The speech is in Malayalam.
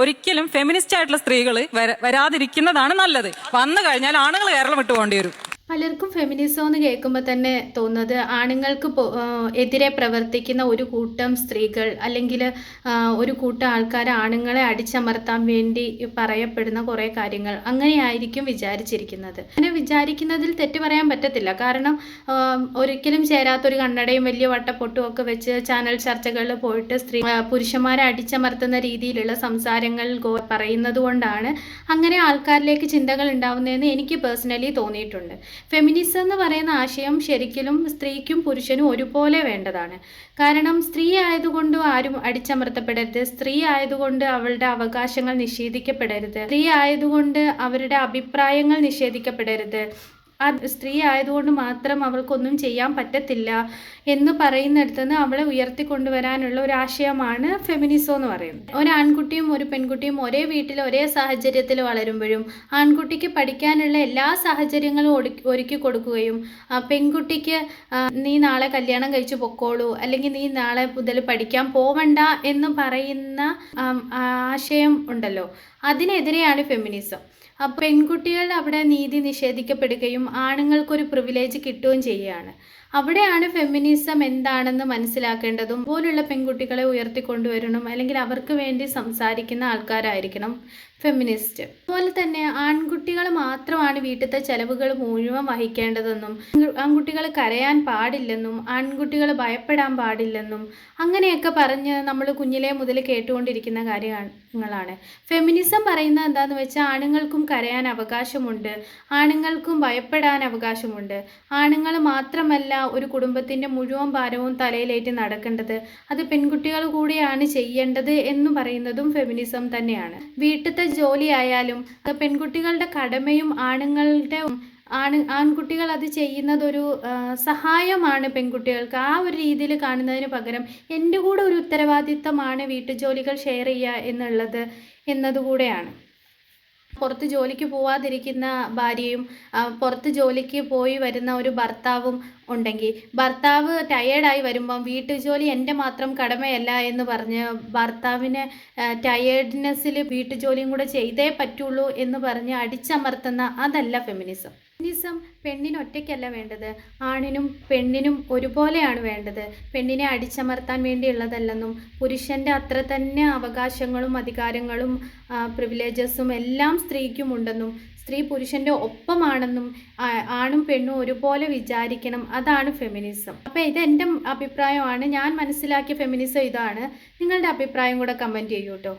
ഒരിക്കലും ഫെമിനിസ്റ്റ് ആയിട്ടുള്ള സ്ത്രീകൾ വരാതിരിക്കുന്നതാണ് നല്ലത്. വന്നു കഴിഞ്ഞാൽ ആണുങ്ങൾ കേരളം വിട്ടു പോകേണ്ടി വരും. പലർക്കും ഫെമിനിസം എന്ന് കേൾക്കുമ്പോൾ തന്നെ തോന്നുന്നത് ആണുങ്ങൾക്ക് എതിരെ പ്രവർത്തിക്കുന്ന ഒരു കൂട്ടം സ്ത്രീകൾ അല്ലെങ്കിൽ ഒരു കൂട്ടം ആൾക്കാർ ആണുങ്ങളെ അടിച്ചമർത്താൻ വേണ്ടി പറയപ്പെടുന്ന കുറേ കാര്യങ്ങൾ അങ്ങനെയായിരിക്കും വിചാരിച്ചിരിക്കുന്നത്. അങ്ങനെ വിചാരിക്കുന്നതിൽ തെറ്റ് പറയാൻ പറ്റത്തില്ല. കാരണം ഒരിക്കലും ചേരാത്തൊരു കണ്ണടയും വലിയ വട്ടപ്പൊട്ടും ഒക്കെ വെച്ച് ചാനൽ ചർച്ചകളിൽ പോയിട്ട് പുരുഷന്മാരെ അടിച്ചമർത്തുന്ന രീതിയിലുള്ള സംസാരങ്ങൾ പറയുന്നത് കൊണ്ടാണ് അങ്ങനെ ആൾക്കാരിലേക്ക് ചിന്തകൾ ഉണ്ടാവുന്നതെന്ന് എനിക്ക് പേഴ്സണലി തോന്നിയിട്ടുണ്ട്. ഫെമിനിസം എന്ന് പറയുന്ന ആശയം ശരിക്കും സ്ത്രീക്കും പുരുഷനും ഒരുപോലെ വേണ്ടതാണ്. കാരണം സ്ത്രീ ആയതുകൊണ്ട് ആരും അടിച്ചമർത്തപ്പെടരുത്, സ്ത്രീ ആയതുകൊണ്ട് അവളുടെ അവകാശങ്ങൾ നിഷേധിക്കപ്പെടരുത്, സ്ത്രീ ആയതുകൊണ്ട് അവരുടെ അഭിപ്രായങ്ങൾ നിഷേധിക്കപ്പെടരുത്, സ്ത്രീ ആയതുകൊണ്ട് മാത്രം അവൾക്കൊന്നും ചെയ്യാൻ പറ്റത്തില്ല എന്ന് പറയുന്നിടത്തുനിന്ന് അവളെ ഉയർത്തിക്കൊണ്ടുവരാനുള്ള ഒരു ആശയമാണ് ഫെമിനിസം എന്ന് പറയുന്നത്. ഒരു ആൺകുട്ടിയും ഒരു പെൺകുട്ടിയും ഒരേ വീട്ടിൽ ഒരേ സാഹചര്യത്തിൽ വളരുമ്പോഴും ആൺകുട്ടിക്ക് പഠിക്കാനുള്ള എല്ലാ സാഹചര്യങ്ങളും ഒരുക്കി കൊടുക്കുകയും പെൺകുട്ടിക്ക് നീ നാളെ കല്യാണം കഴിച്ചു പൊക്കോളൂ അല്ലെങ്കിൽ നീ നാളെ മുതൽ പഠിക്കാൻ പോവണ്ട എന്ന് പറയുന്ന ആശയം ഉണ്ടല്ലോ, അതിനെതിരെയാണ് ഫെമിനിസം. അപ്പോൾ പെൺകുട്ടികൾ അവിടെ നീതി നിഷേധിക്കപ്പെടുകയും ആണുങ്ങൾക്കൊരു പ്രിവിലേജ് കിട്ടുകയും ചെയ്യുകയാണ്. അവിടെയാണ് ഫെമിനിസം എന്താണെന്ന് മനസ്സിലാക്കേണ്ടതും. പോലുള്ള പെൺകുട്ടികളെ ഉയർത്തിക്കൊണ്ടുവരണം, അല്ലെങ്കിൽ അവർക്ക് വേണ്ടി സംസാരിക്കുന്ന ആൾക്കാരായിരിക്കണം ഫെമിനിസ്റ്റ്. അതുപോലെ തന്നെ ആൺകുട്ടികൾ മാത്രമാണ് വീട്ടിലത്തെ ചെലവുകൾ മുഴുവൻ വഹിക്കേണ്ടതെന്നും ആൺകുട്ടികൾ കരയാൻ പാടില്ലെന്നും ആൺകുട്ടികൾ ഭയപ്പെടാൻ പാടില്ലെന്നും അങ്ങനെയൊക്കെ പറഞ്ഞ് നമ്മൾ കുഞ്ഞിലേ മുതൽ കേട്ടുകൊണ്ടിരിക്കുന്ന കാര്യങ്ങളാണ്. ഫെമിനിസം പറയുന്നത് എന്താണെന്ന് വെച്ചാൽ ആണുങ്ങൾക്കും കരയാൻ അവകാശമുണ്ട്, ആണുങ്ങൾക്കും ഭയപ്പെടാൻ അവകാശമുണ്ട്. ആണുങ്ങൾ മാത്രമല്ല ഒരു കുടുംബത്തിൻ്റെ മുഴുവൻ ഭാരവും തലയിലേറ്റ് നടക്കേണ്ടത്, അത് പെൺകുട്ടികൾ കൂടിയാണ് ചെയ്യേണ്ടത് എന്ന് പറയുന്നതും ഫെമിനിസം തന്നെയാണ്. വീട്ടിലത്തെ ജോലി ആയാലും പെൺകുട്ടികളുടെ കടമയും ആൺകുട്ടികൾ അത് ചെയ്യുന്നതൊരു സഹായമാണ് പെൺകുട്ടികൾക്ക്. ആ ഒരു രീതിയിൽ കാണുന്നതിന് പകരം എൻ്റെ കൂടെ ഒരു ഉത്തരവാദിത്തമാണ് വീട്ടുജോലികൾ ഷെയർ ചെയ്യുക എന്നതുകൂടെയാണ്. പുറത്ത് ജോലിക്ക് പോവാതിരിക്കുന്ന ഭാര്യയും പുറത്ത് ജോലിക്ക് പോയി വരുന്ന ഒരു ഭർത്താവും ഉണ്ടെങ്കിൽ ഭർത്താവ് ടയേർഡായി വരുമ്പം വീട്ടുജോലി എൻ്റെ മാത്രം കടമയല്ല എന്ന് പറഞ്ഞ് ഭർത്താവിന് ടയേർഡ്നെസ്സിൽ വീട്ടുജോലിയും കൂടെ ചെയ്തേ പറ്റുള്ളൂ എന്ന് പറഞ്ഞ് അടിച്ചമർത്തുന്ന അതല്ല ഫെമിനിസം. ഫെമിനിസം പെണ്ണിന് ഒറ്റയ്ക്കല്ല വേണ്ടത്, ആണിനും പെണ്ണിനും ഒരുപോലെയാണ് വേണ്ടത്. പെണ്ണിനെ അടിച്ചമർത്താൻ വേണ്ടിയുള്ളതല്ലെന്നും പുരുഷൻ്റെ അത്ര തന്നെ അവകാശങ്ങളും അധികാരങ്ങളും പ്രിവിലേജസും എല്ലാം സ്ത്രീക്കും ഉണ്ടെന്നും സ്ത്രീ പുരുഷൻ്റെ ഒപ്പമാണെന്നും ആണും പെണ്ണും ഒരുപോലെ വിചാരിക്കണം, അതാണ് ഫെമിനിസം. അപ്പോൾ ഇത് എൻ്റെ അഭിപ്രായമാണ്. ഞാൻ മനസ്സിലാക്കിയ ഫെമിനിസം ഇതാണ്. നിങ്ങളുടെ അഭിപ്രായം കൂടെ കമൻറ്റ് ചെയ്യൂ കേട്ടോ.